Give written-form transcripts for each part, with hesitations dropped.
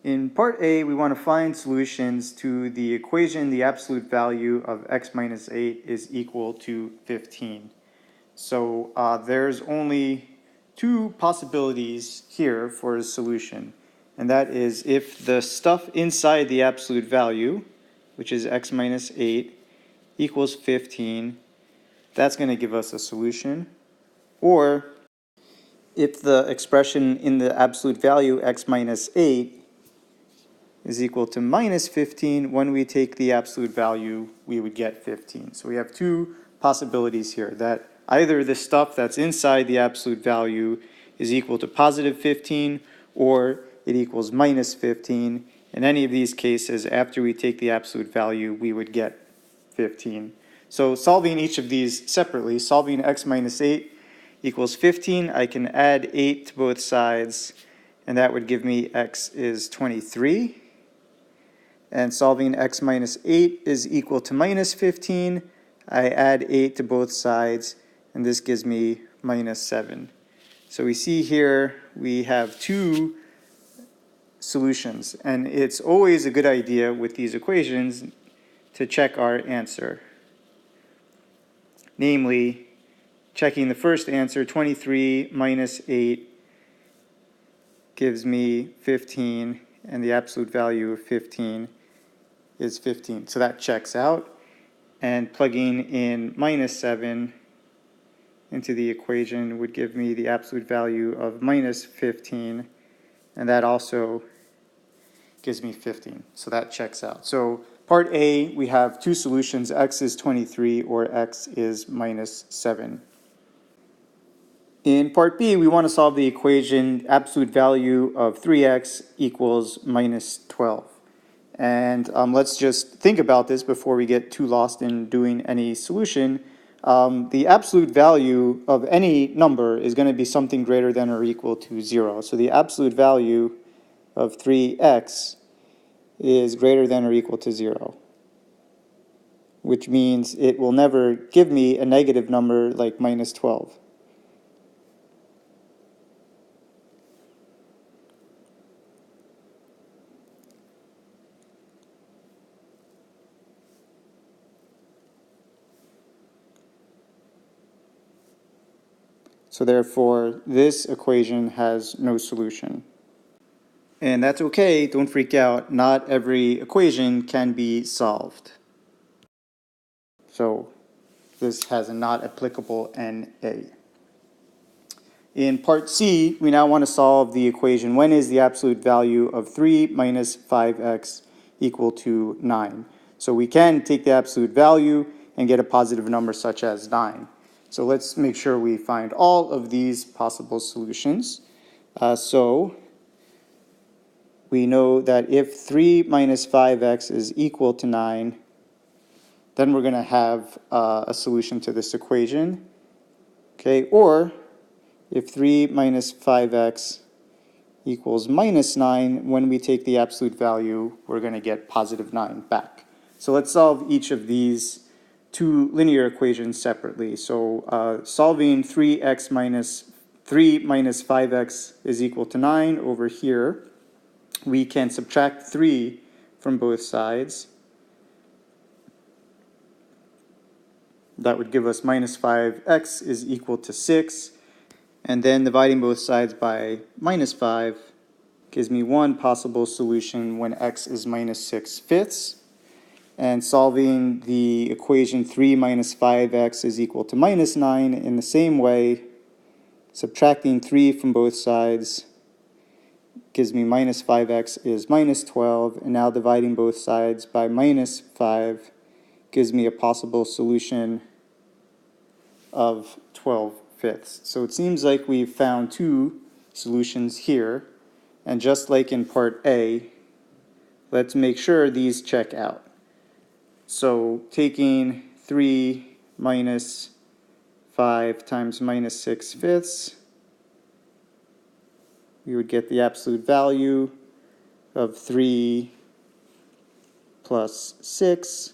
In part A, we want to find solutions to the equation the absolute value of x minus 8 is equal to 15. So there's only two possibilities here for a solution, and that is if the stuff inside the absolute value, which is x minus 8, equals 15, that's going to give us a solution, or if the expression in the absolute value x minus 8 is equal to minus 15, when we take the absolute value, we would get 15. So we have two possibilities here, that either the stuff that's inside the absolute value is equal to positive 15, or it equals minus 15. In any of these cases, after we take the absolute value, we would get 15. So solving each of these separately, solving x minus 8 equals 15, I can add 8 to both sides, and that would give me x is 23. And solving x minus 8 is equal to minus 15. I add 8 to both sides, and this gives me minus 7. So we see here we have two solutions, and it's always a good idea with these equations to check our answer. Namely, checking the first answer, 23 minus 8 gives me 15, and the absolute value of 15 is 15. So that checks out. And plugging in minus 7 into the equation would give me the absolute value of minus 15, and that also gives me 15. So that checks out. So part A, we have two solutions, x is 23 or x is minus 7. In part B, we want to solve the equation absolute value of 3x equals minus 12. And let's just think about this before we get too lost in doing any solution. The absolute value of any number is going to be something greater than or equal to 0. So the absolute value of 3x is greater than or equal to 0, which means it will never give me a negative number like minus 12. So therefore, this equation has no solution. And that's okay, don't freak out. Not every equation can be solved. So this has a not applicable NA. In part C, we now want to solve the equation, when is the absolute value of 3 minus 5x equal to 9? So we can take the absolute value and get a positive number such as 9. So let's make sure we find all of these possible solutions. So we know that if 3 minus 5x is equal to 9, then we're going to have a solution to this equation. Okay, or if 3 minus 5x equals minus 9, when we take the absolute value, we're going to get positive 9 back. So let's solve each of these two linear equations separately. So solving 3 minus 5x is equal to 9 over here, we can subtract 3 from both sides. That would give us minus 5x is equal to 6. And then dividing both sides by minus 5 gives me one possible solution when x is minus 6/5. And solving the equation 3 minus 5x is equal to minus 9 in the same way, subtracting 3 from both sides gives me minus 5x is minus 12, and now dividing both sides by minus 5 gives me a possible solution of 12/5. So it seems like we've found two solutions here, and just like in part A, let's make sure these check out. So taking 3 minus 5 times minus 6/5, we would get the absolute value of 3 plus 6,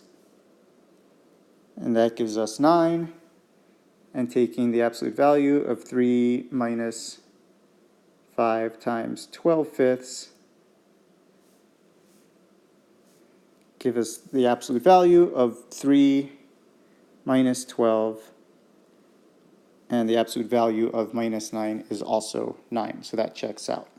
and that gives us 9. And taking the absolute value of 3 minus 5 times 12/5, give us the absolute value of 3 minus 12, and the absolute value of minus 9 is also 9, so that checks out.